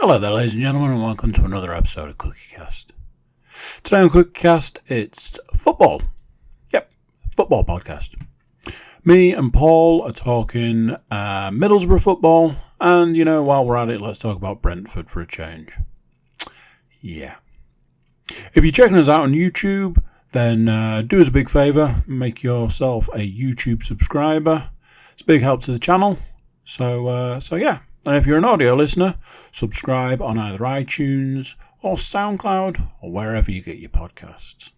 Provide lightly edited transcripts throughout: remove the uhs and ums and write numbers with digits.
Hello there, ladies and gentlemen, and welcome to another episode of CookieCast. Today on CookieCast, it's football. Yep, football podcast. Me and Paul are talking Middlesbrough football, and while we're at it, let's talk about Brentford for a change. Yeah. If you're checking us out on YouTube, then do us a big favour, make yourself a YouTube subscriber. It's a big help to the channel. So yeah. And if you're an audio listener, subscribe on either iTunes or SoundCloud or wherever you get your podcasts.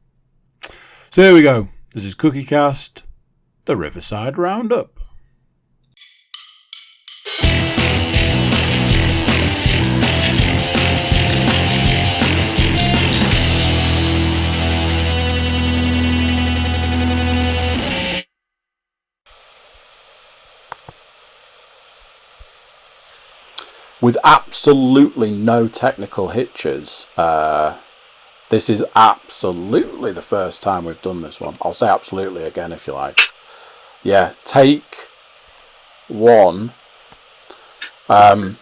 So here we go. This is CookieCast, the Riverside Roundup. With absolutely no technical hitches, this is absolutely the first time we've done this one. I'll say absolutely again if you like. Yeah, take one. We're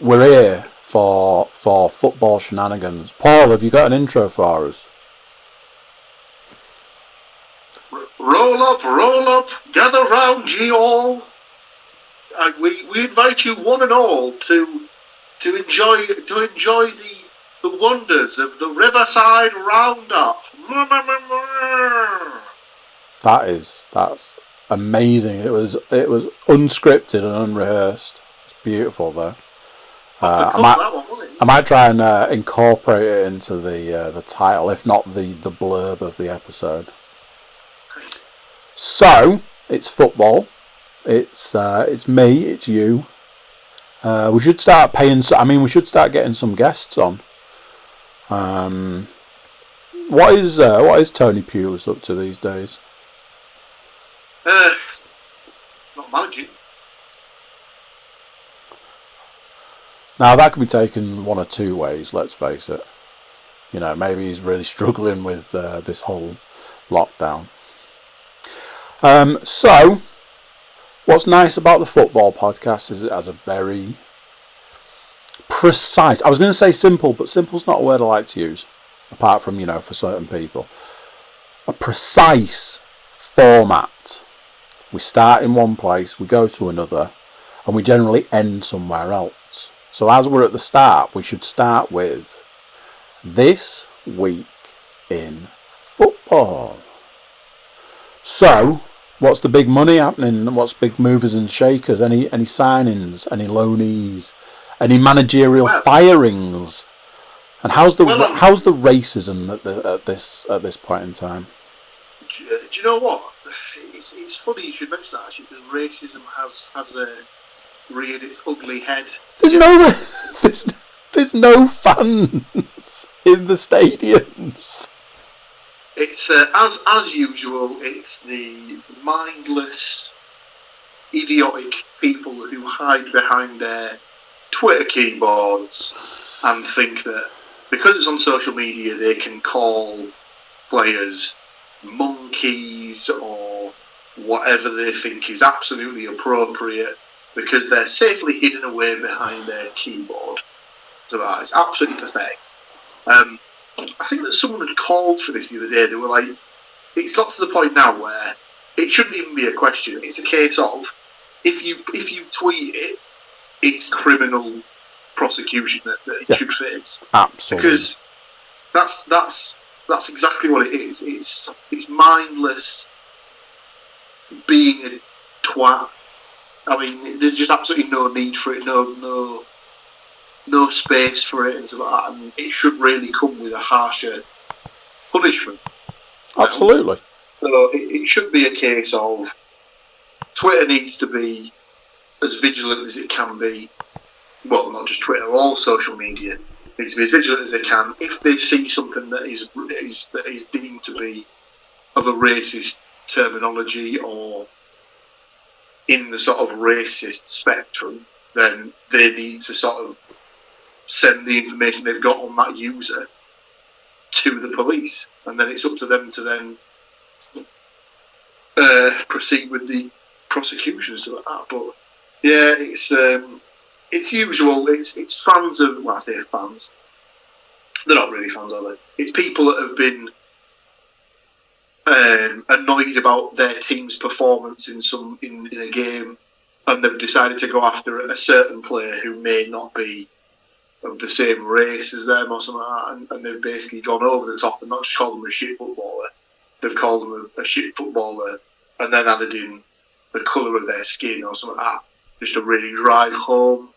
here for football shenanigans. Paul, have you got an intro for us? Roll up, gather round ye all. We invite you one and all to enjoy the wonders of the Riverside Roundup. That's amazing. It was unscripted and unrehearsed. It's beautiful though. I might try and incorporate it into the title, if not the blurb of the episode. So it's football. It's me. It's you. We should start paying. We should start getting some guests on. What is Tony Pulis up to these days? Not managing. Now that could be taken one or two ways. Let's face it. Maybe he's really struggling with this whole lockdown. So. What's nice about the football podcast is it has a very precise, I was going to say simple, but simple's not a word I like to use, apart from, for certain people. A precise format. We start in one place, we go to another, and we generally end somewhere else. So as we're at the start, we should start with this week in football. So, what's the big money happening? What's big movers and shakers? Any signings? Any loanees? Any managerial firings? And how's the racism at this point in time? Do you know what? It's funny you should mention that actually, because racism has reared its ugly head. There's no fans in the stadiums. It's as usual. It's the mindless, idiotic people who hide behind their Twitter keyboards and think that because it's on social media, they can call players monkeys or whatever they think is absolutely appropriate because they're safely hidden away behind their keyboard. So that is absolutely pathetic. I think that someone had called for this the other day. They were like, it's got to the point now where it shouldn't even be a question. It's a case of, if you tweet it, it's criminal prosecution that it should face. Absolutely. Because that's exactly what it is. It's mindless being a twat. I mean, there's just absolutely no need for it. No space for it and stuff like that, and it should really come with a harsher punishment. Absolutely. So it should be a case of Twitter needs to be as vigilant as it can be. Well, not just Twitter, all social media needs to be as vigilant as they can. If they see something that is deemed to be of a racist terminology or in the sort of racist spectrum, then they need to sort of send the information they've got on that user to the police, and then it's up to them to then proceed with the prosecution and stuff like that. But yeah, it's it's usual. It's fans of. Well, I say fans. They're not really fans, are they? It's people that have been annoyed about their team's performance in a game, and they've decided to go after a certain player who may not be of the same race as them or something like that, and they've basically gone over the top and not just called them a shit footballer. They've called them a shit footballer, and then added in the colour of their skin or something like that, just to really drive home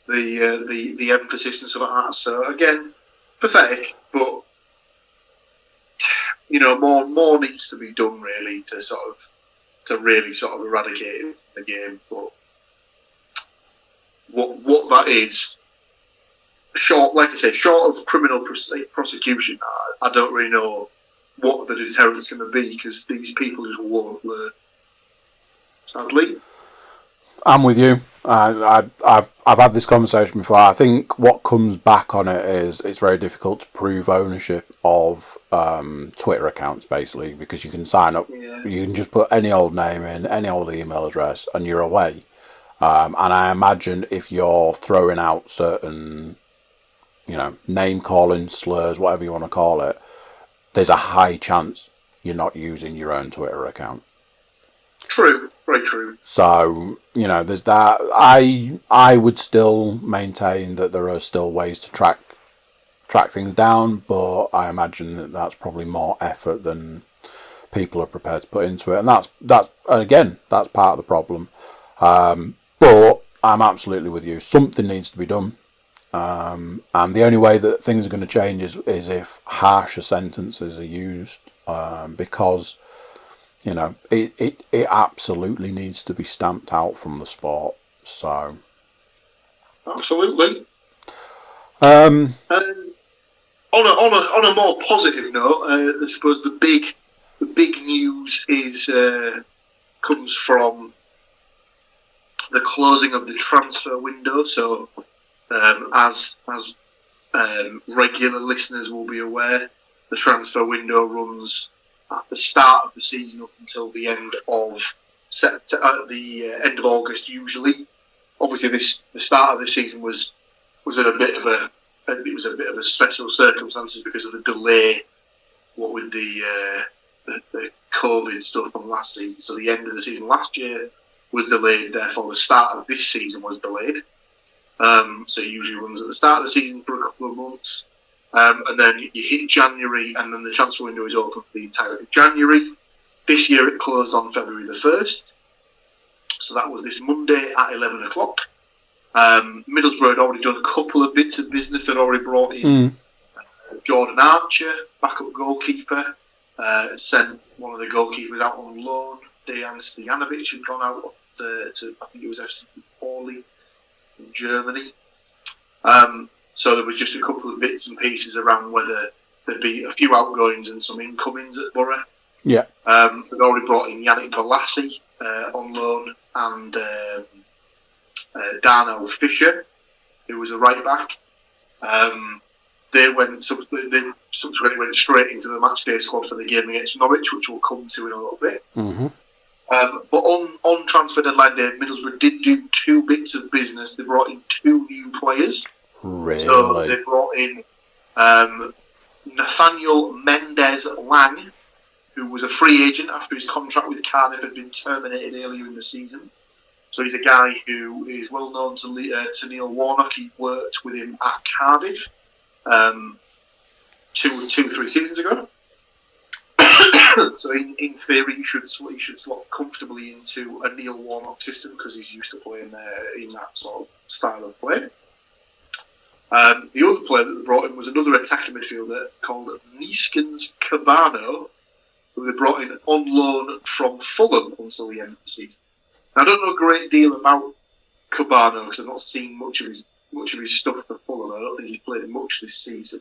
the emphasis and stuff like that. So again, pathetic, but more needs to be done really to really eradicate the game. But what that is, short of criminal prosecution, I don't really know what the deterrent's going to be, because these people just won't learn. Sadly, I'm with you. I've had this conversation before. I think what comes back on it is it's very difficult to prove ownership of Twitter accounts, basically, because you can sign up. Yeah. You can just put any old name in, any old email address, and you're away. And I imagine if you're throwing out certain, name calling, slurs, whatever you want to call it, there's a high chance you're not using your own Twitter account. True, very true. So, there's that. I would still maintain that there are still ways to track things down, but I imagine that that's probably more effort than people are prepared to put into it, and that's part of the problem. But I'm absolutely with you. Something needs to be done, and the only way that things are going to change is if harsher sentences are used, because it absolutely needs to be stamped out from the sport. So, absolutely. On a more positive note, I suppose the big news is comes from the closing of the transfer window. So, as regular listeners will be aware, the transfer window runs at the start of the season up until the end of end of August usually. Obviously, the start of the season was a bit of a special circumstances because of the delay, what with the COVID stuff from last season. So the end of the season last year was delayed. Therefore, the start of this season was delayed. So it usually runs at the start of the season for a couple of months. And then you hit January, and then the transfer window is open for the entirety of January. This year it closed on February the 1st. So that was this Monday at 11 o'clock. Middlesbrough had already done a couple of bits of business. They'd already brought in Jordan Archer, backup goalkeeper. Sent one of the goalkeepers out on loan. Dejan Stojanovic had gone out to I think it was FC Pauli in Germany. So there was just a couple of bits and pieces around whether there'd be a few outgoings and some incomings at Borough. Yeah. They'd already brought in Yannick Bolasie on loan, and Darnell Fisher, who was a right back. They subsequently went straight into the matchday squad for the game against Norwich, which we'll come to in a little bit. Mm-hmm. But on transfer deadline day, Middlesbrough did do two bits of business. They brought in two new players. Really? So they brought in Nathaniel Mendez-Lang, who was a free agent after his contract with Cardiff had been terminated earlier in the season. So he's a guy who is well known to Neil Warnock. He worked with him at Cardiff 3 seasons ago. So in theory, he should slot comfortably into a Neil Warnock system because he's used to playing in that sort of style of play. The other player that they brought in was another attacking midfielder called Niskans Cabano, who they brought in on loan from Fulham until the end of the season. Now, I don't know a great deal about Cabano because I've not seen much of his stuff for Fulham. I don't think he's played much this season.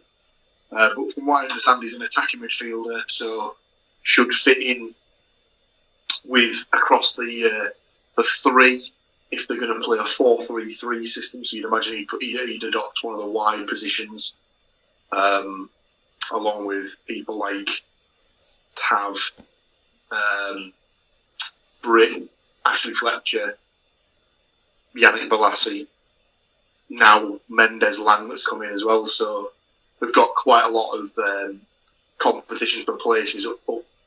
But from what I understand, he's an attacking midfielder, so should fit in with across the three if they're going to play a 4-3-3 system. So you'd imagine he'd adopt one of the wide positions, along with people like Tav, Britton, Ashley Fletcher, Yannick Bolasie, now Mendes Lang that's come in as well. So we've got quite a lot of competition for places up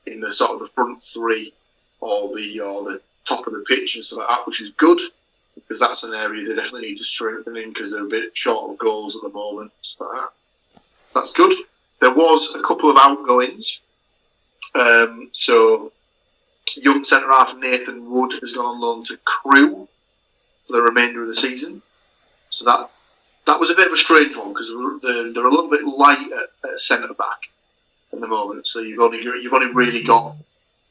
in the sort of the front three or the top of the pitch and stuff like that, which is good because that's an area they definitely need to strengthen in because they're a bit short of goals at the moment. So that's good. There was a couple of outgoings. So young centre-half Nathan Wood has gone on loan to Crewe for the remainder of the season. So that was a bit of a strange one because they're a little bit light at centre-back at the moment. So you've only really got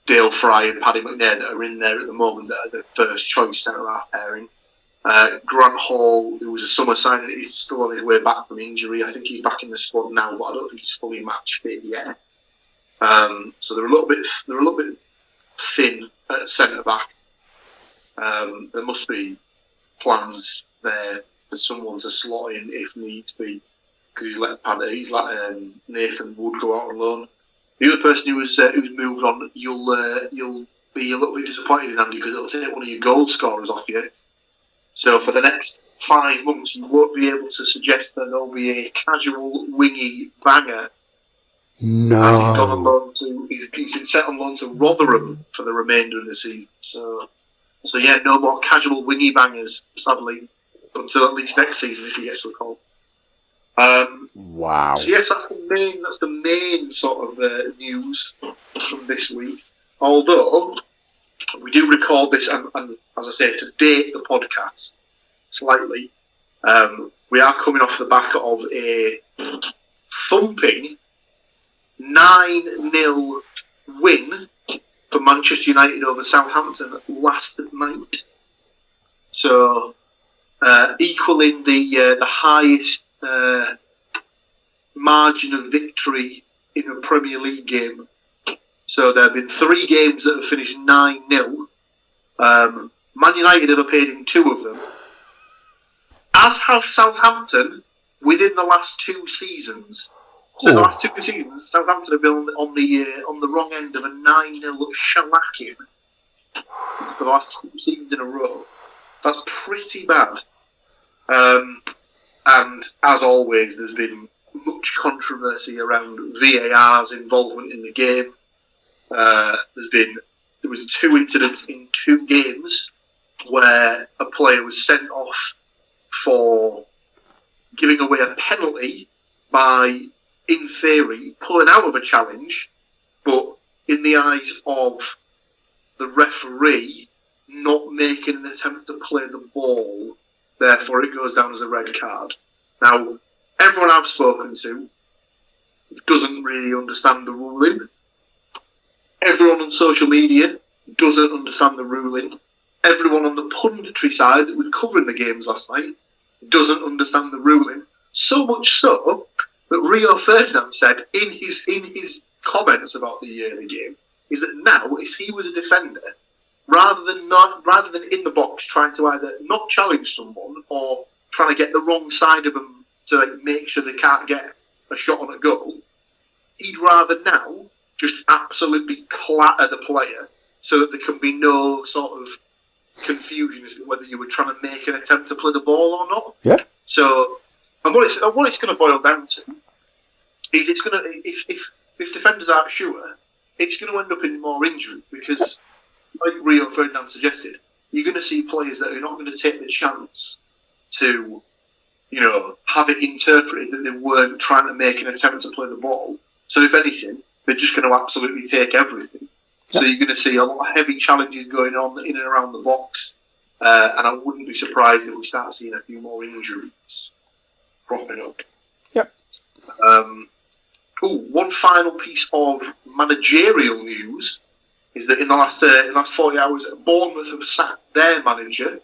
Dale Fry and Paddy McNair that are in there at the moment that are the first choice centre-half pairing. Grant Hall, who was a summer signing, he's still on his way back from injury. I think he's back in the squad now, but I don't think he's fully match fit yet. So they're a little bit thin at centre back. There must be plans there for someone to slot in if needs be, because he's let Nathan Wood go out on loan. The other person who's moved on, you'll be a little bit disappointed in, Andy, because it'll take one of your goal scorers off you. So for the next 5 months, you won't be able to suggest that there'll be a casual wingy banger. No. As he's gone on loan he's been set on loan to Rotherham for the remainder of the season. So yeah, no more casual wingy bangers, sadly, until at least next season if he gets the call. Wow. So yes, that's the main sort of news from this week. Although we do record this, and as I say, to date the podcast slightly, we are coming off the back of a thumping 9-0 win for Manchester United over Southampton last night. So equaling the highest margin of victory in a Premier League game. So there have been 3 games that have finished 9-0. Man United have appeared in 2 of them, as have Southampton within the last 2 seasons. So the last 2 seasons, Southampton have been on the wrong end of a 9-0 shellacking for the last 2 seasons in a row. That's pretty bad. And as always, there's been much controversy around VAR's involvement in the game. There was 2 incidents in 2 games where a player was sent off for giving away a penalty by, in theory, pulling out of a challenge, but in the eyes of the referee, not making an attempt to play the ball. Therefore, it goes down as a red card. Now, everyone I've spoken to doesn't really understand the ruling. Everyone on social media doesn't understand the ruling. Everyone on the punditry side that was covering the games last night doesn't understand the ruling. So much so that Rio Ferdinand said in his comments about the game is that now, if he was a defender, rather than in the box trying to either not challenge someone or trying to get the wrong side of them to make sure they can't get a shot on a goal, he'd rather now just absolutely clatter the player so that there can be no sort of confusion as to whether you were trying to make an attempt to play the ball or not. Yeah. So, and what it's going to boil down to is it's going to, if defenders aren't sure, it's going to end up in more injury because, like Rio Ferdinand suggested, you're going to see players that are not going to take the chance to, have it interpreted that they weren't trying to make an attempt to play the ball. So if anything, they're just going to absolutely take everything. Yep. So you're going to see a lot of heavy challenges going on in and around the box, and I wouldn't be surprised if we start seeing a few more injuries cropping up. Yep. One final piece of managerial news is that in the last 40 hours, Bournemouth have sacked their manager,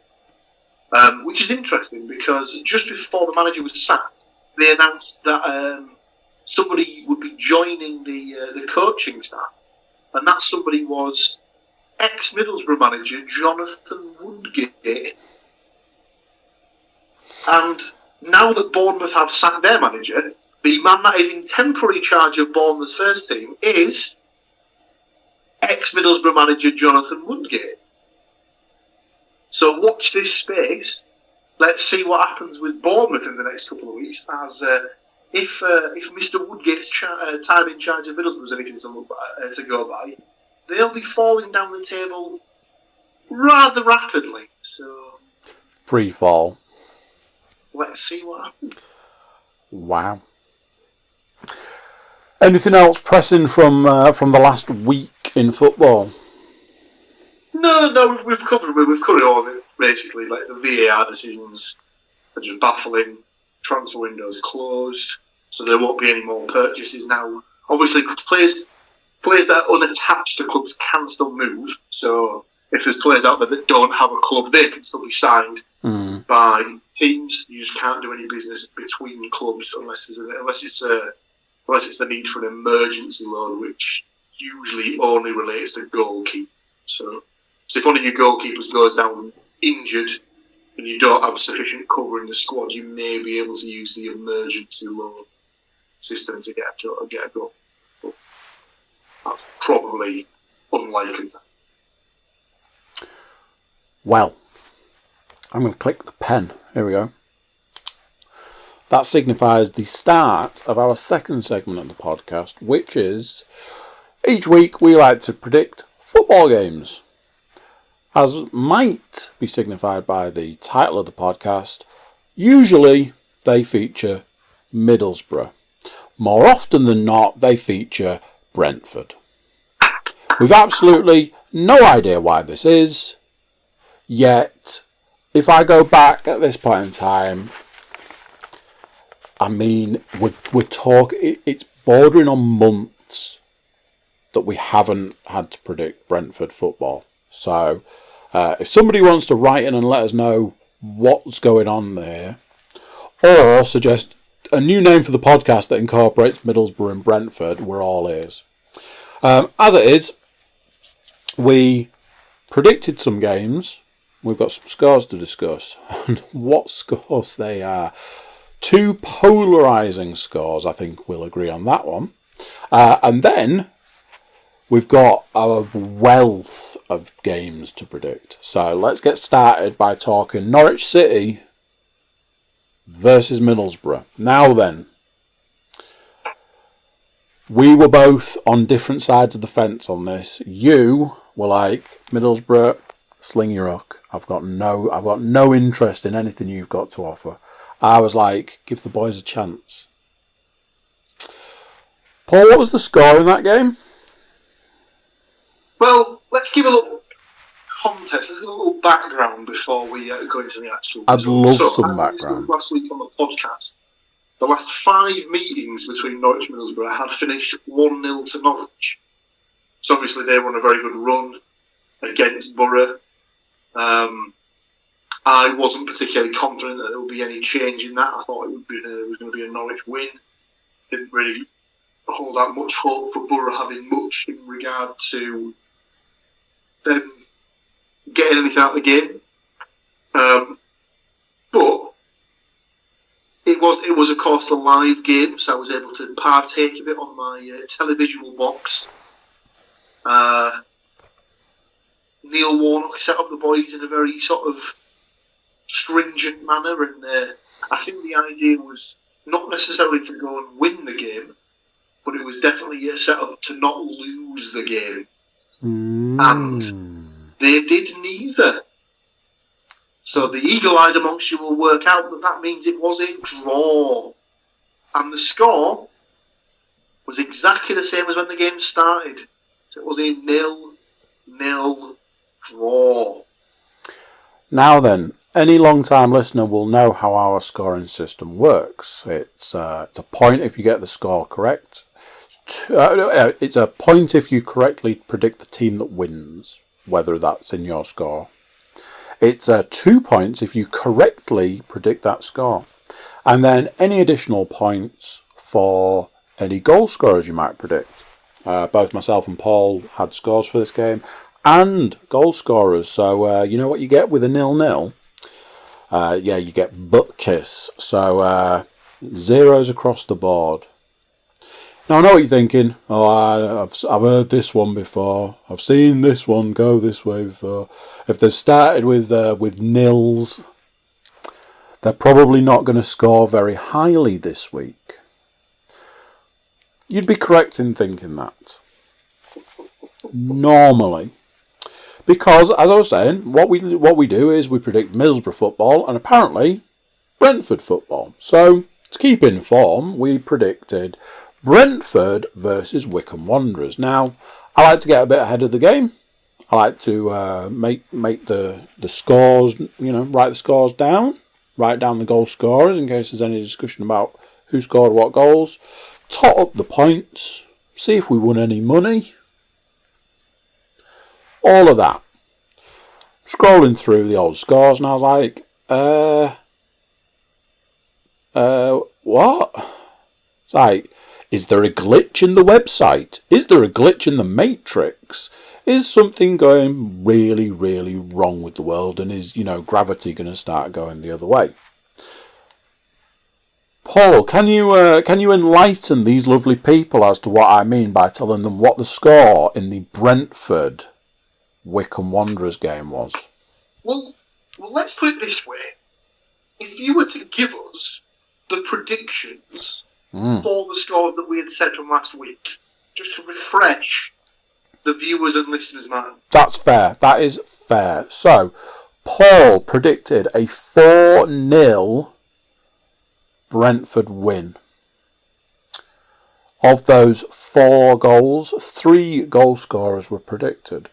which is interesting because just before the manager was sacked, they announced that somebody would be joining the coaching staff, and that somebody was ex-Middlesbrough manager Jonathan Woodgate. And now that Bournemouth have sacked their manager, the man that is in temporary charge of Bournemouth's first team is ex-Middlesbrough manager Jonathan Woodgate. So watch this space let's see what happens with Bournemouth in the next couple of weeks. As if Mr. Woodgate's time in charge of Middlesbrough is anything to go by, they'll be falling down the table rather rapidly. So free fall. Let's see what happens. Wow. Anything else pressing from the last week in football? No, we've covered all of it basically. Like the VAR decisions are just baffling. Transfer windows closed, so there won't be any more purchases now. Obviously, players that are unattached to clubs can still move. So if there's players out there that don't have a club, they can still be signed by teams. You just can't do any business between clubs unless it's the need for an emergency loan, which usually only relates to goalkeepers. So if one of your goalkeepers goes down injured and you don't have sufficient cover in the squad, you may be able to use the emergency loan system to get a goal. But that's probably unlikely. Well, I'm going to click the pen. Here we go. That signifies the start of our second segment of the podcast, which is each week we like to predict football games. As might be signified by the title of the podcast, usually they feature Middlesbrough. More often than not, they feature Brentford. We've absolutely no idea why this is, yet if I go back at this point in time, I mean, we're talking, it's bordering on months that we haven't had to predict Brentford football. So, if somebody wants to write in and let us know what's going on there, or suggest a new name for the podcast that incorporates Middlesbrough and Brentford, we're all ears. As it is, we predicted some games. We've got some scores to discuss, and what scores they are. Two polarising scores, I think we'll agree on that one. And then we've got a wealth of games to predict. So let's get started by talking Norwich City versus Middlesbrough. Now then, we were both on different sides of the fence on this. You were like, Middlesbrough, sling your hook. I've got no interest in anything you've got to offer. I was like, give the boys a chance. Paul, what was the score in that game? Well, let's give a little context. Let's give a little background before we go into the actual I'd result. love some as background. Last week on the podcast, the last 5 meetings between Norwich and Middlesbrough had finished 1-0 to Norwich. So obviously they were on a very good run against Borough. I wasn't particularly confident that there would be any change in that. I thought it was going to be a Norwich win. Didn't really hold out much hope for Borough having much in regard to them getting anything out of the game. But it was of course a live game, so I was able to partake of it on my televisual box. Neil Warnock set up the boys in a very sort of stringent manner, and I think the idea was not necessarily to go and win the game, but it was definitely set up to not lose the game. And they did neither. So the eagle-eyed amongst you will work out that means it was a draw. And the score was exactly the same as when the game started. So it was a 0-0 draw. Now then, any long-time listener will know how our scoring system works. It's a point if you get the score correct. It's a point if you correctly predict the team that wins, whether that's in your score. It's 2 points if you correctly predict that score. And then any additional points for any goal scorers you might predict. Both myself and Paul had scores for this game, and goal scorers. So you know what you get with a 0-0? You get butt kiss. So zeros across the board. Now I know what you're thinking. Oh, I've heard this one before. I've seen this one go this way before. If they've started with nils, they're probably not going to score very highly this week. You'd be correct in thinking that. Normally. Because, as I was saying, what we do is we predict Middlesbrough football and apparently Brentford football. So, to keep in form, we predicted Brentford versus Wycombe Wanderers. Now, I like to get a bit ahead of the game. I like to make the scores, write the scores down. Write down the goal scorers in case there's any discussion about who scored what goals. Tot up the points. See if we won any money. All of that. Scrolling through the old scores and I was like, what? It's like, is there a glitch in the website? Is there a glitch in the matrix? Is something going really, really wrong with the world? And is, gravity going to start going the other way? Paul, can you enlighten these lovely people as to what I mean by telling them what the score in the Brentford Wycombe Wanderers game was? Well, let's put it this way. If you were to give us the predictions for the score that we had said from last week, just to refresh the viewers and listeners' minds. That's fair. That is fair. So, Paul predicted a 4-0 Brentford win. Of those 4 goals, 3 goal scorers were predicted.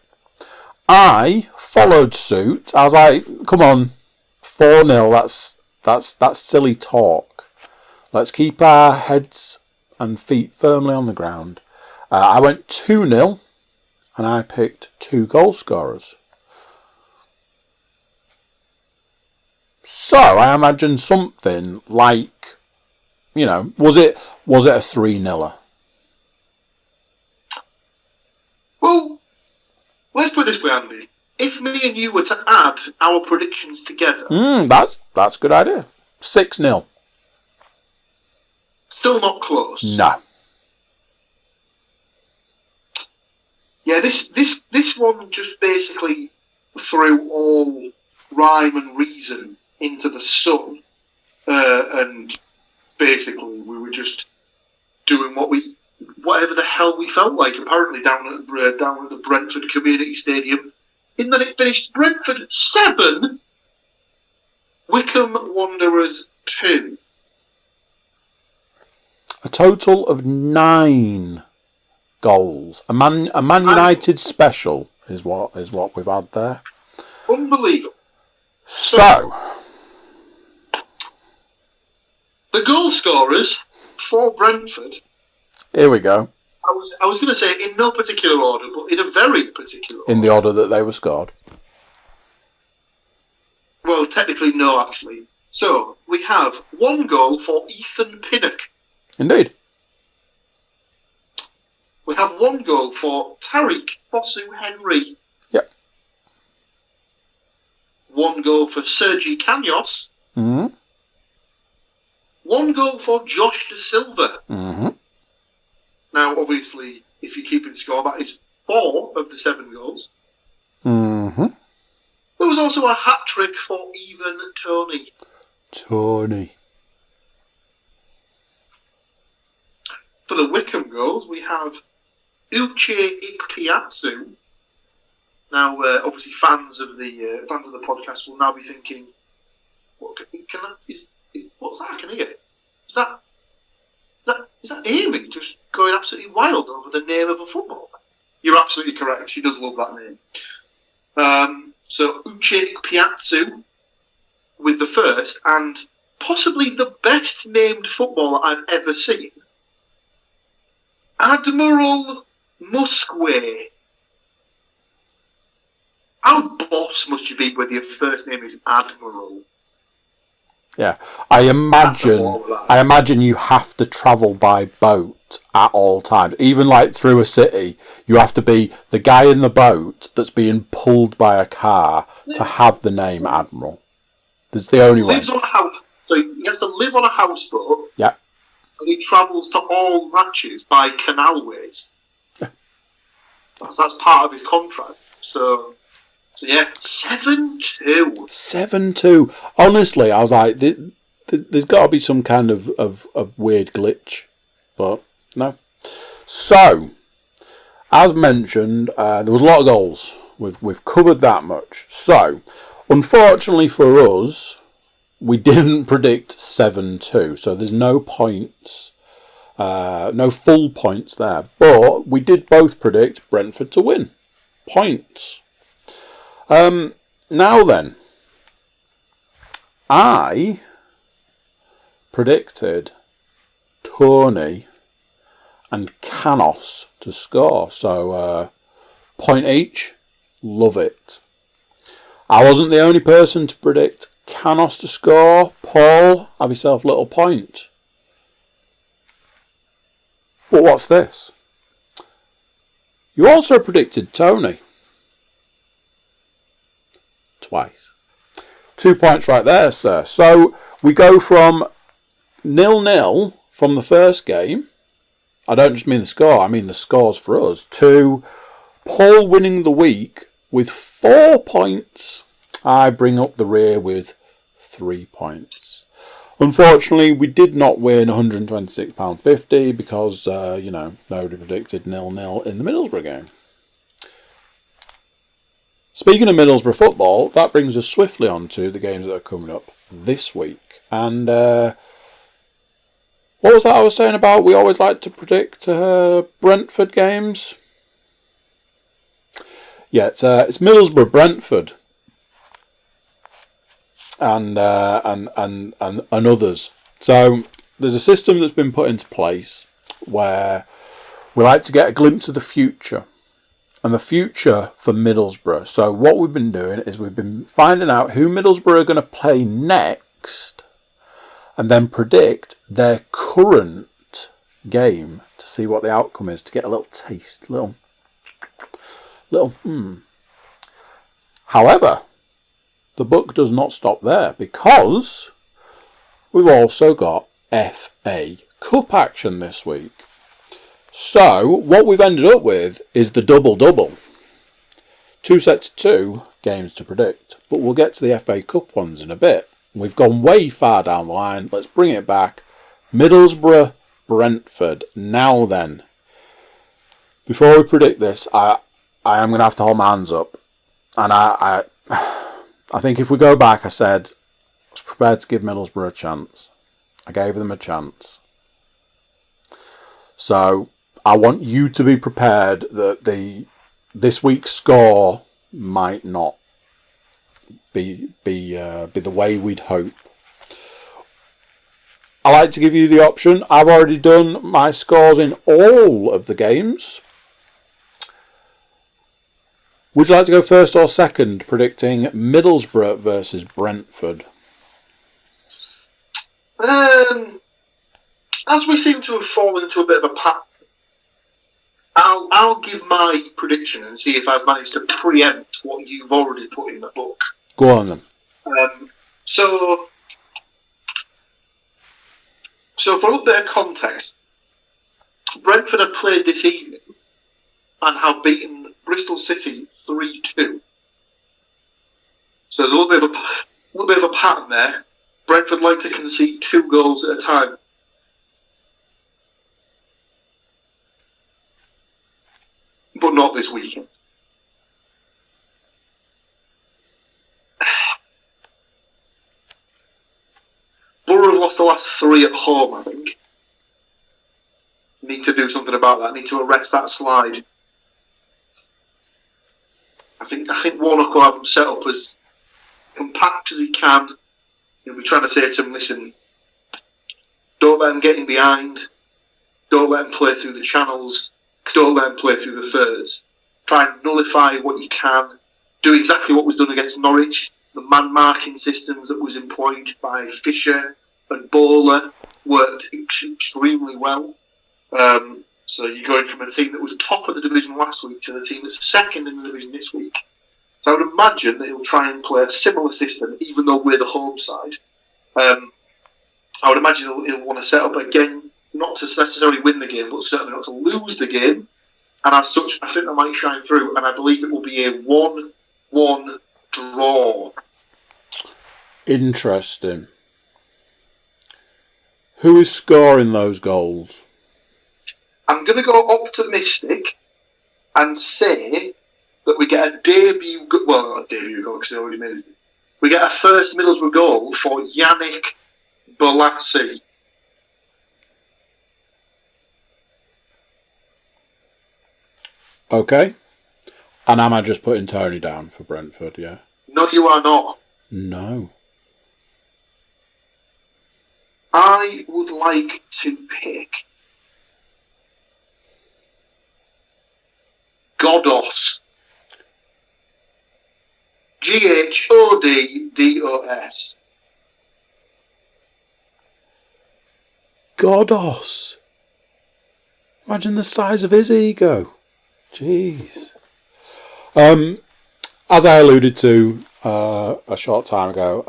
I followed suit. I was like, come on, 4-0, that's silly talk. Let's keep our heads and feet firmly on the ground. I went 2-0 and I picked 2 goal scorers. So I imagine something like, was it a 3-0? Well, let's put it this way, Andy. If me and you were to add our predictions together... that's a good idea. 6-0. Still not close. No. Yeah, this one just basically threw all rhyme and reason into the sun. And basically we were just doing whatever the hell we felt like, apparently down at the Brentford Community Stadium. And then it finished Brentford 7, Wycombe Wanderers 2. A total of 9 goals. A Man United special is what we've had there. Unbelievable. So the goal scorers for Brentford. Here we go. I was going to say in no particular order, but in a very particular order. In the order that they were scored. Well, technically no, actually. So, we have 1 goal for Ethan Pinnock. Indeed. We have 1 goal for Tariq Fosu Henry. Yep. 1 goal for Sergi Canos. Mm-hmm. 1 goal for Josh De Silva. Mm-hmm. Now, obviously, if you keep in score, that is 4 of the 7 goals. Mm-hmm. There was also a hat-trick for Even Tony. For the Wycombe goals, we have Uche Ikpiatsu. Now, obviously, fans of the podcast will now be thinking, "What what's that I can hear? Is that Amy just going absolutely wild over the name of a footballer?" You're absolutely correct. She does love that name. So Uche Ikpiatsu with the first, and possibly the best named footballer I've ever seen, Admiral Musquay. How boss must you be when your first name is Admiral? Yeah, I imagine you have to travel by boat at all times. Even like through a city, you have to be the guy in the boat that's being pulled by a car to have the name Admiral. That's the only way. Lives on a house, so he has to live on a houseboat. Yeah. And he travels to all matches by canalways. Yeah. That's part of his contract. So So yeah, 7-2. 7-2. Honestly, I was like, there's got to be some kind of weird glitch. But no. So, as mentioned, there was a lot of goals. We've covered that much. So, unfortunately for us, we didn't predict 7-2. So there's no points. No full points there. But we did both predict Brentford to win. Points. Now then, I predicted Tony and Canos to score. So, point each. Love it. I wasn't the only person to predict Canos to score. Paul, have yourself a little point. But what's this? You also predicted Tony. Twice. 2 points right there, sir. So we go from 0-0 from the first game. I don't just mean the score, I mean the scores for us. To Paul winning the week with 4 points. I bring up the rear with 3 points. Unfortunately, we did not win £126.50 because, nobody predicted 0-0 in the Middlesbrough game. Speaking of Middlesbrough football, that brings us swiftly on to the games that are coming up this week. And what was that I was saying about we always like to predict Brentford games? Yeah, it's Middlesbrough-Brentford and others. So there's a system that's been put into place where we like to get a glimpse of the future. And the future for Middlesbrough. So what we've been doing is we've been finding out who Middlesbrough are going to play next and then predict their current game to see what the outcome is, to get a little taste, little. However, the book does not stop there because we've also got FA Cup action this week. So, what we've ended up with is the double-double. 2 sets of 2 games to predict. But we'll get to the FA Cup ones in a bit. We've gone way far down the line. Let's bring it back. Middlesbrough, Brentford. Now then. Before we predict this, I am going to have to hold my hands up. And I think if we go back, I said I was prepared to give Middlesbrough a chance. I gave them a chance. So I want you to be prepared that this week's score might not be the way we'd hope. I like to give you the option. I've already done my scores in all of the games. Would you like to go first or second, predicting Middlesbrough versus Brentford? As we seem to have fallen into a bit of a pattern, I'll give my prediction and see if I've managed to preempt what you've already put in the book. Go on then. So for a little bit of context, Brentford have played this evening and have beaten Bristol City 3-2. So there's a little bit of a pattern there. Brentford like to concede 2 goals at a time. But not this weekend. Borough have lost the last 3 at home, I think. Need to do something about that. Need to arrest that slide. I think Warnock will have them set up as compact as he can. He'll be trying to say to him, listen, don't let him get in behind. Don't let him play through the channels. Don't let him play through the thirds. Try and nullify what you can. Do exactly what was done against Norwich. The man-marking systems that was employed by Fisher and Bowler worked extremely well. So you're going from a team that was top of the division last week to the team that's second in the division this week. So I would imagine that he'll try and play a similar system, even though we're the home side. I would imagine he'll want to set up again, not to necessarily win the game, but certainly not to lose the game. And as such, I think that might shine through, and I believe it will be a 1-0 1 draw. Interesting. Who is scoring those goals? I'm going to go optimistic and say that we get a debut... Well, not a debut goal because they already made it. We get a first Middlesbrough goal for Yannick Bolasie. Okay. And am I just putting Tony down for Brentford, yeah? No, you are not. No. I would like to pick Ghoddos. Ghoddos. Ghoddos. Imagine the size of his ego. Jeez. As I alluded to a short time ago,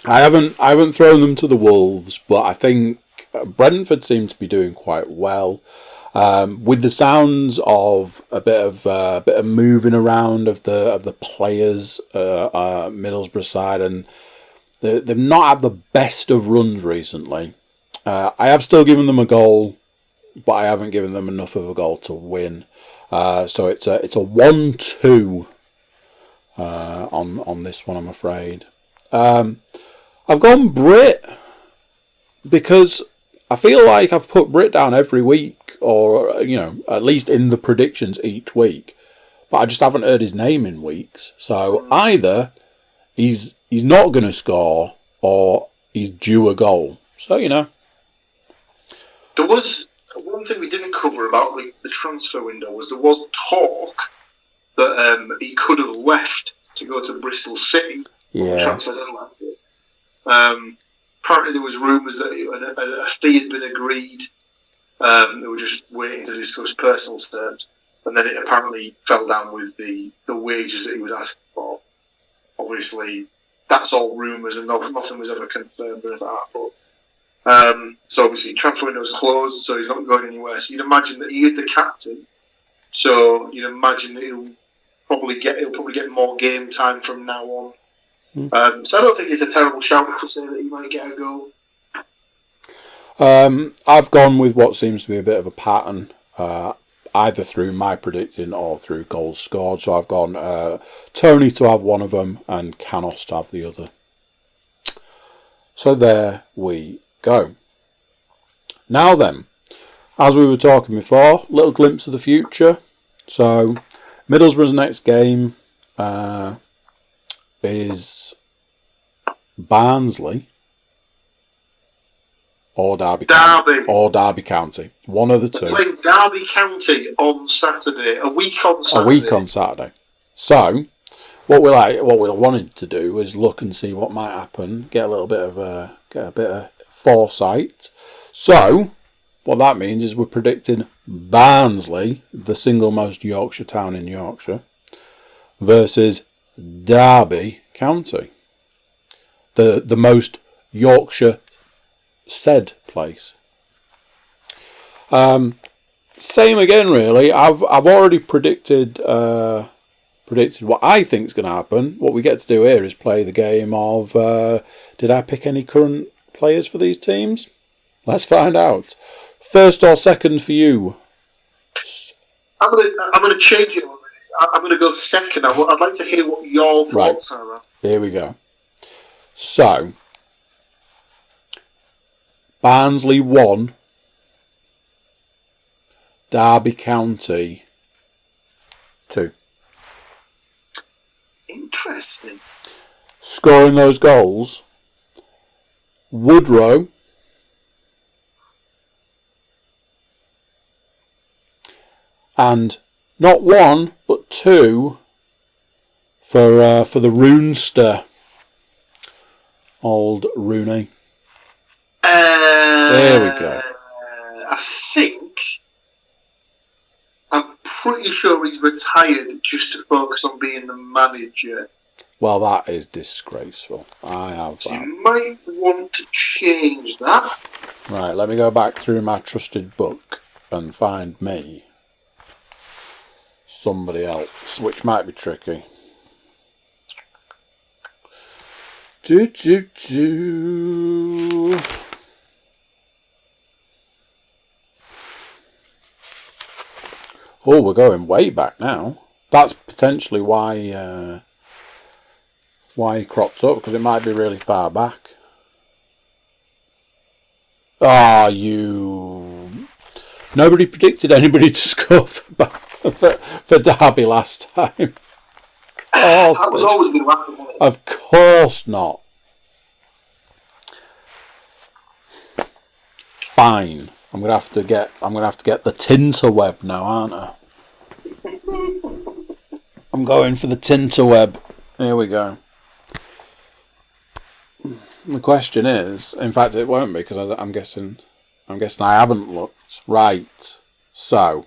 I haven't thrown them to the wolves, but I think Brentford seem to be doing quite well. With the sounds of a bit of moving around of the players, Middlesbrough side, and they've not had the best of runs recently. I have still given them a goal, but I haven't given them enough of a goal to win. So it's a 1-2 on this one, I'm afraid. I've gone Brit because I feel like I've put Brit down every week, or at least in the predictions each week, but I just haven't heard his name in weeks. So either he's not going to score or he's due a goal. So there was one thing we didn't cover about the transfer window was there was talk that he could have left to go to Bristol City. Yeah. Transfer deadline. Apparently there was rumours that a fee had been agreed. They were just waiting to discuss personal terms, and then it apparently fell down with the wages that he was asking for. Obviously, that's all rumours, and nothing was ever confirmed with that. But so obviously, transfer window is closed, so he's not going anywhere. So you'd imagine that he is the captain. So you'd imagine that he'll probably get more game time from now on. So I don't think it's a terrible shout to say that he might get a goal. I've gone with what seems to be a bit of a pattern, either through my predicting or through goals scored. So I've gone Tony to have one of them and Canos to have the other. So there we go. Now then, as we were talking before, little glimpse of the future. So Middlesbrough's next game is Barnsley or Derby County. One of the two. Playing Derby County on Saturday. A week on Saturday. So what we wanted to do was look and see what might happen. Get a bit of foresight. So what that means is we're predicting Barnsley, the single most Yorkshire town in Yorkshire, versus Derby County, the most Yorkshire said place. Same again, really. I've already predicted what I think is going to happen. What we get to do here is play the game of did I pick any current players for these teams? Let's find out. First or second for you? I'm gonna change it. I'm going to go second. I'd like to hear what your thoughts are. Here we go. So, Barnsley 1, Derby County 2. Interesting. Scoring those goals, Woodrow and not one, but two for the Runester. Old Rooney. There we go. I'm pretty sure he's retired just to focus on being the manager. Well, that is disgraceful. I have that. You might want to change that. Right, let me go back through my trusted book and find me somebody else, which might be tricky. Oh, we're going way back now. That's potentially why he cropped up, because it might be really far back. Nobody predicted anybody to score for Derby last time. That was always going to happen, wasn't it? Of course not. Fine. I'm gonna have to get the Tinterweb now, aren't I? I'm going for the Tinterweb. Here we go. The question is, in fact, it won't be, because I'm guessing I haven't looked. Right. So,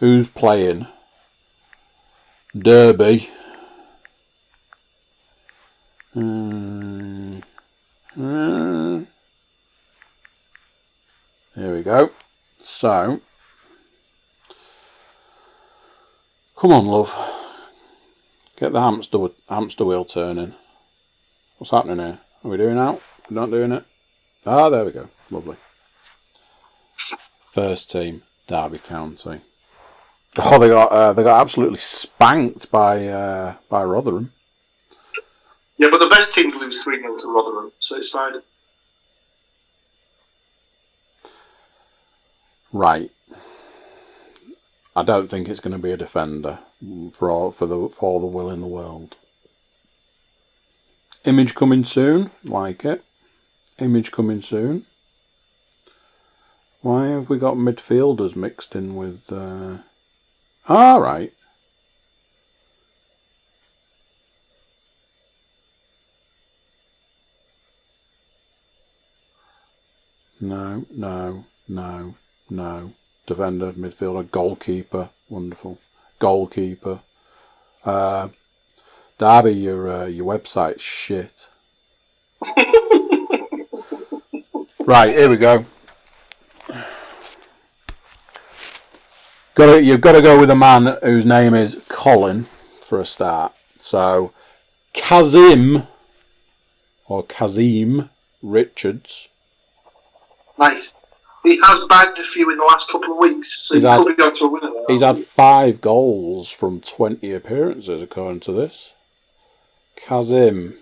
who's playing? Derby. Here we go. So, come on, love. Get the hamster wheel turning. What's happening here? Are we doing out? We're not doing it? Ah, there we go. Lovely. First team, Derby County. Oh, they got absolutely spanked by Rotherham. Yeah, but the best teams lose 3-0 to Rotherham, so it's fine. Right. I don't think it's going to be a defender for all the will in the world. Image coming soon. Like it. Image coming soon. Why have we got midfielders mixed in with... All right. No. Defender, midfielder, goalkeeper. Wonderful. Goalkeeper. Derby, your website's shit. Right, here we go. You've got to go with a man whose name is Colin for a start. So, Kazim Richards. Nice. He has bagged a few in the last couple of weeks, so he could be on to a winner there. He's had 5 goals from 20 appearances, according to this. Kazim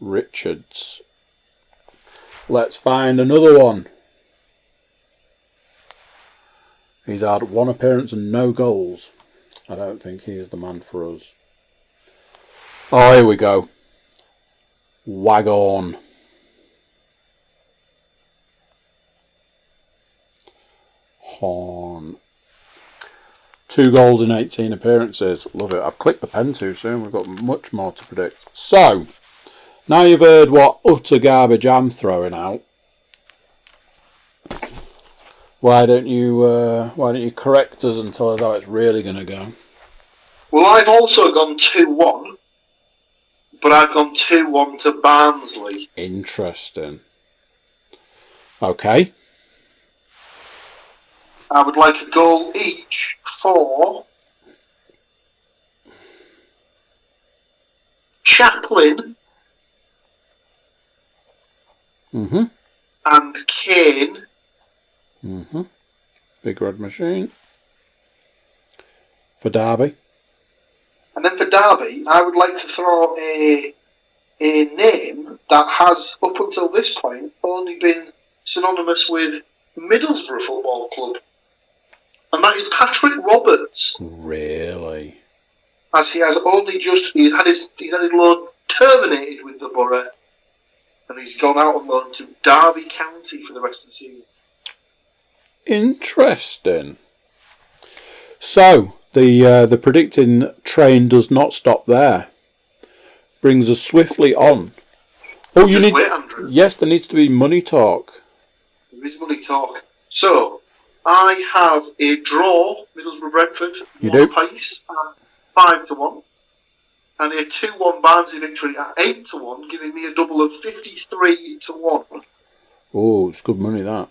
Richards. Let's find another one. He's had 1 appearance and no goals. I don't think he is the man for us. Oh, here we go. Waghorn. Horn. 2 goals in 18 appearances. Love it. I've clicked the pen too soon. We've got much more to predict. So, now you've heard what utter garbage I'm throwing out. Why don't you correct us and tell us how it's really going to go? Well, I've also gone 2-1, but I've gone 2-1 to Barnsley. Interesting. Okay. I would like a goal each for Chaplin and Kane. Big red machine. For Derby. And then for Derby, I would like to throw a name that has, up until this point, only been synonymous with Middlesbrough Football Club. And that is Patrick Roberts. Really? As he has only just he's had his loan terminated with the Borough, and he's gone out on loan to Derby County for the rest of the season. Interesting. So the predicting train does not stop there. Brings us swiftly on. Oh, you need. Wait, Andrew. Yes, there needs to be money talk. There is money talk. So I have a draw, Middlesbrough Brentford, You 1 do? apiece at 5-1, and a 2-1 Barnsley victory at 8-1, giving me a double of 53-1. Oh, it's good money, that.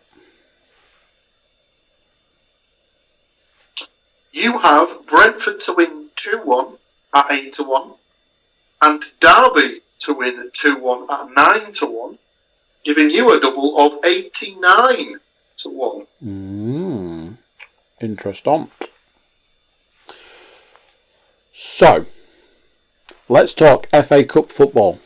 You have Brentford to win 2-1 at 8-1, and Derby to win 2-1 at 9-1, giving you a double of 89-1. Interesting. So, let's talk FA Cup football.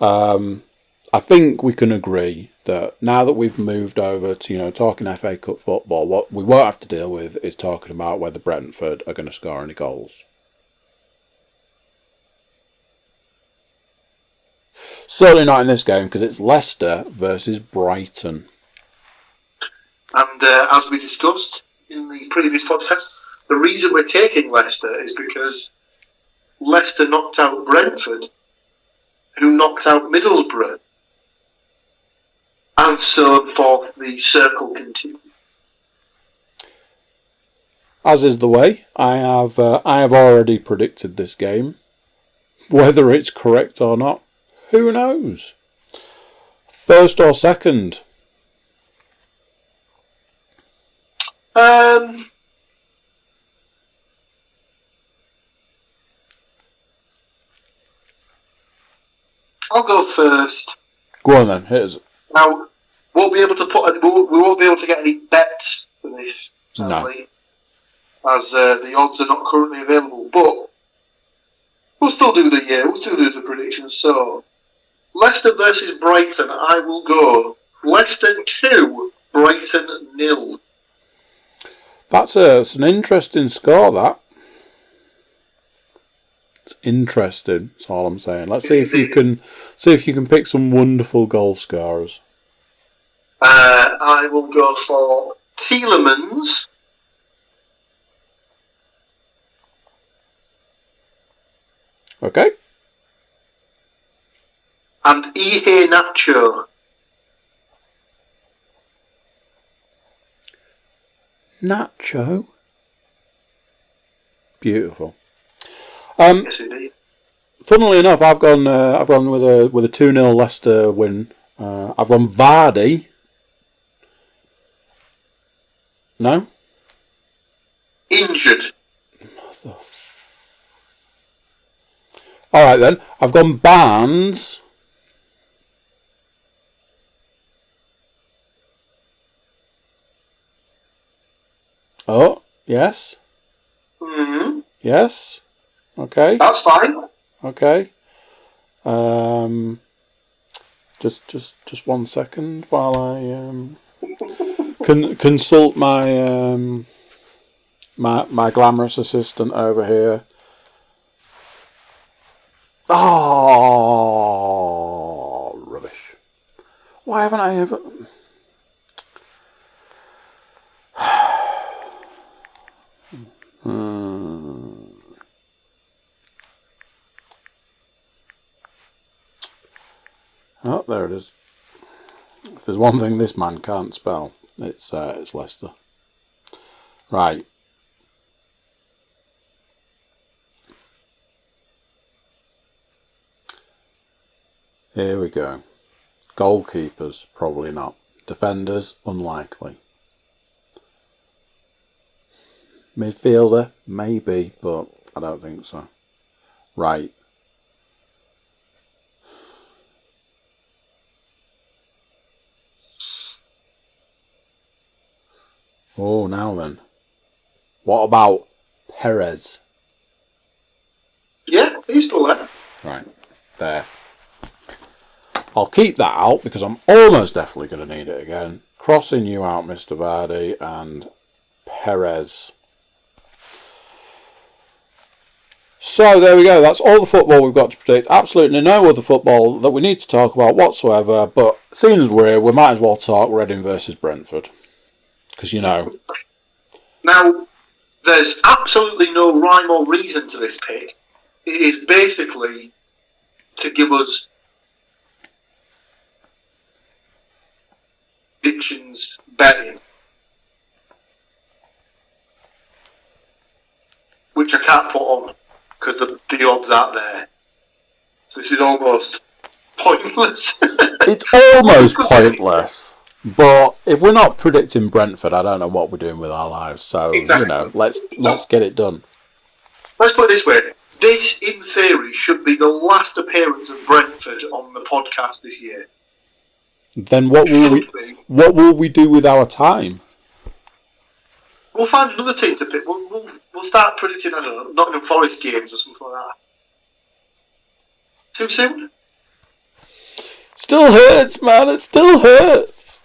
I think we can agree that now that we've moved over to, talking FA Cup football, what we won't have to deal with is talking about whether Brentford are going to score any goals. Certainly not in this game, because it's Leicester versus Brighton. And as we discussed in the previous podcast, the reason we're taking Leicester is because Leicester knocked out Brentford, who knocked out Middlesbrough. And so forth, the circle continues. As is the way, I have already predicted this game. Whether it's correct or not, who knows? First or second? I'll go first. Go on then, hit us. Now, we won't be able to get any bets for this, sadly, as the odds are not currently available. But we'll still do the predictions. So, Leicester versus Brighton. I will go Leicester 2, Brighton 0. It's an interesting score. That. It's interesting. That's all I'm saying. Let's see if you can pick some wonderful goal scorers. I will go for Tielemans. Okay. And Ihe Nacho. Nacho. Beautiful. Yes, indeed. Funnily enough, I've gone with a 2-0 Leicester win. I've gone Vardy. No. Injured. All right then. I've gone Barnes. Oh yes. Mm-hmm. Yes. Okay. That's fine. Okay. Just 1 second while I consult my my glamorous assistant over here. Oh, rubbish! Why haven't I ever? Oh, there it is. If there's one thing this man can't spell, it's Leicester. Right. Here we go. Goalkeepers, probably not. Defenders, unlikely. Midfielder, maybe, but I don't think so. Right. Oh, now then. What about Perez? Yeah, he's still there. Right, there. I'll keep that out because I'm almost definitely going to need it again. Crossing you out, Mr. Vardy, and Perez. So there we go. That's all the football we've got to predict. Absolutely no other football that we need to talk about whatsoever. But seeing as we're here, we might as well talk Reading versus Brentford. Because, Now, there's absolutely no rhyme or reason to this pick. It is basically to give us predictions betting, which I can't put on because the odds aren't there. So this is almost pointless. It's almost pointless. But if we're not predicting Brentford, I don't know what we're doing with our lives. So, exactly. let's get it done. Let's put it this way. This, in theory, should be the last appearance of Brentford on the podcast this year. Then what will we do with our time? We'll find another team to pick. We'll start predicting, I don't know, Nottingham Forest games or something like that. Too soon? Still hurts, man. It still hurts.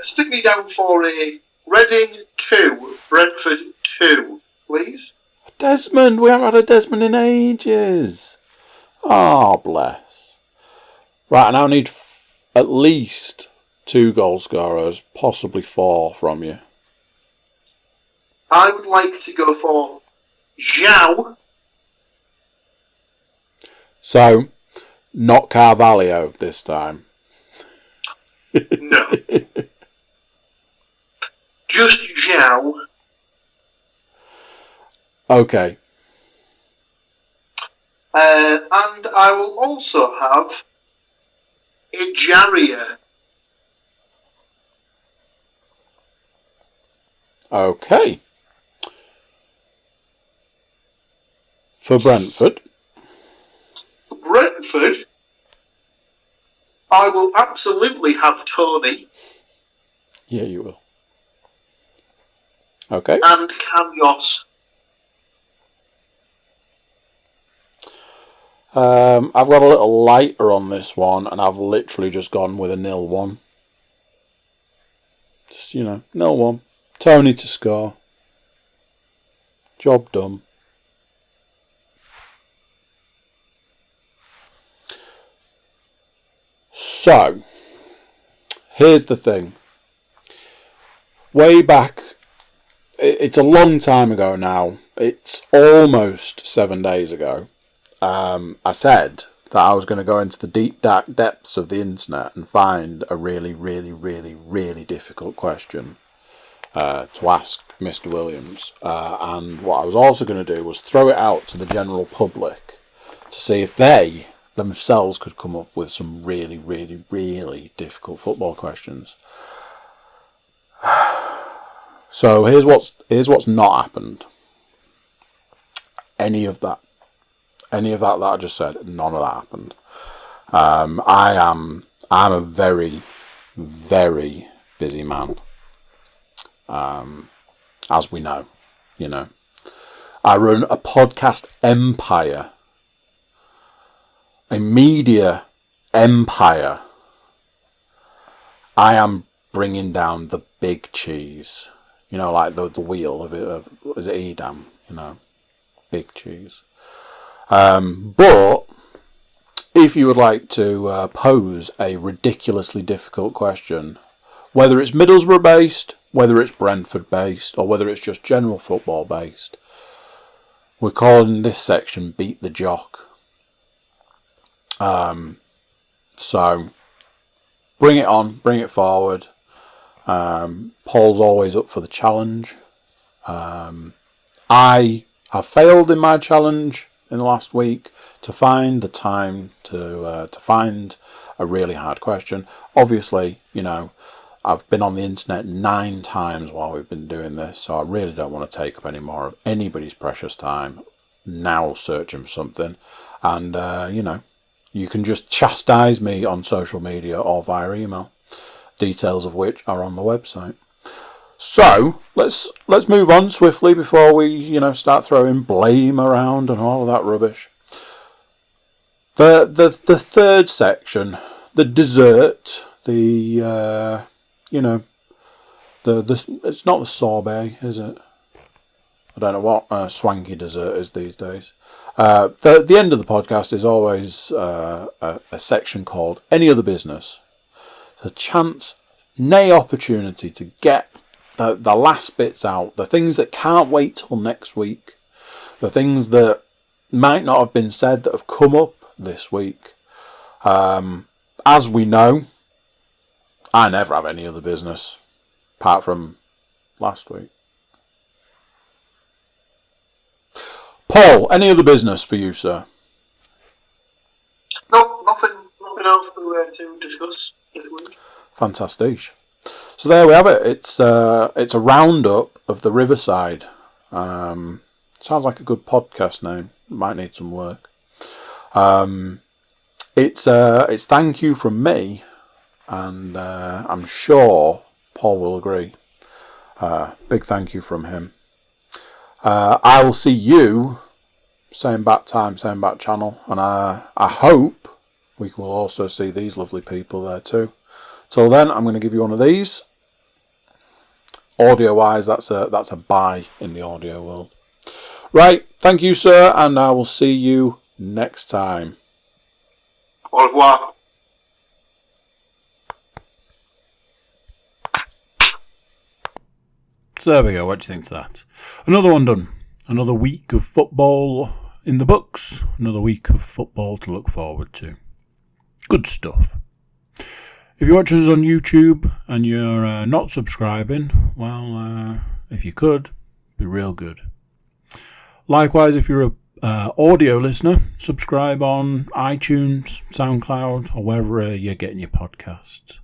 Stick me down for a Reading 2, Brentford 2, please. Desmond, we haven't had a Desmond in ages. Oh, bless. Right, and I need at least 2 goal scorers, possibly 4 from you. I would like to go for Zhao. So, not Carvalho this time. No. Just Zhao. Okay. And I will also have Ejaria. Okay. For Brentford. Brentford, I will absolutely have Tony. Yeah, you will. Okay. And Kanyos. I've got a little lighter on this one, and I've literally just gone with a 0-1. Just, 0-1. Tony to score. Job done. So, here's the thing. Way back, it's a long time ago now. It's almost 7 days ago. I said that I was going to go into the deep, dark depths of the internet and find a really, really, really, really difficult question to ask Mr. Williams. And what I was also going to do was throw it out to the general public to see if they themselves could come up with some really, really, really difficult football questions. So here's what's not happened. Any of that that I just said, none of that happened. I'm a very, very busy man. As we know, I run a podcast empire, a media empire. I am bringing down the big cheese, like the wheel of is it Edam, big cheese. But if you would like to pose a ridiculously difficult question, whether it's Middlesbrough based, whether it's Brentford based, or whether it's just general football based, we're calling this section Beat the Jock. So bring it on, bring it forward. Paul's always up for the challenge. I have failed in my challenge in the last week to find the time to find a really hard question. Obviously, I've been on the internet 9 times while we've been doing this, so I really don't want to take up any more of anybody's precious time now searching for something. And, you can just chastise me on social media or via email, details of which are on the website. So let's move on swiftly before we start throwing blame around and all of that rubbish. The third section, the dessert, the it's not the sorbet, is it? I don't know what swanky dessert is these days. The end of the podcast is always a section called Any Other Business. It's a chance, nay opportunity to get the last bits out, the things that can't wait till next week, the things that might not have been said that have come up this week. As we know, I never have any other business apart from last week. Paul, any other business for you, sir? No, nothing else to discuss this week. Fantastic. So there we have it. It's a roundup of the Riverside. Sounds like a good podcast name. It might need some work. It's thank you from me, and I'm sure Paul will agree. Big thank you from him. I will see you same bat time, same bat channel, and I hope we will also see these lovely people there too. Till then, I'm going to give you one of these. Audio wise, that's a buy in the audio world. Right, thank you, sir, and I will see you next time. Au revoir. So there we go, what do you think to that? Another one done. Another week of football in the books. Another week of football to look forward to. Good stuff. If you're watching us on YouTube and you're not subscribing, well, if you could, it'd be real good. Likewise, if you're a audio listener, subscribe on iTunes, SoundCloud, or wherever you're getting your podcasts.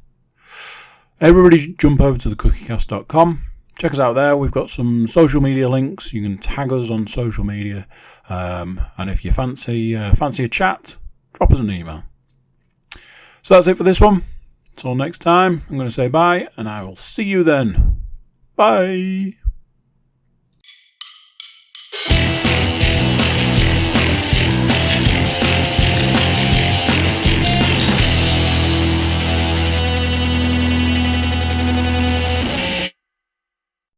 Everybody jump over to thecookiecast.com. Check us out there. We've got some social media links. You can tag us on social media. And if you fancy a chat, drop us an email. So that's it for this one. Until next time, I'm going to say bye, and I will see you then. Bye.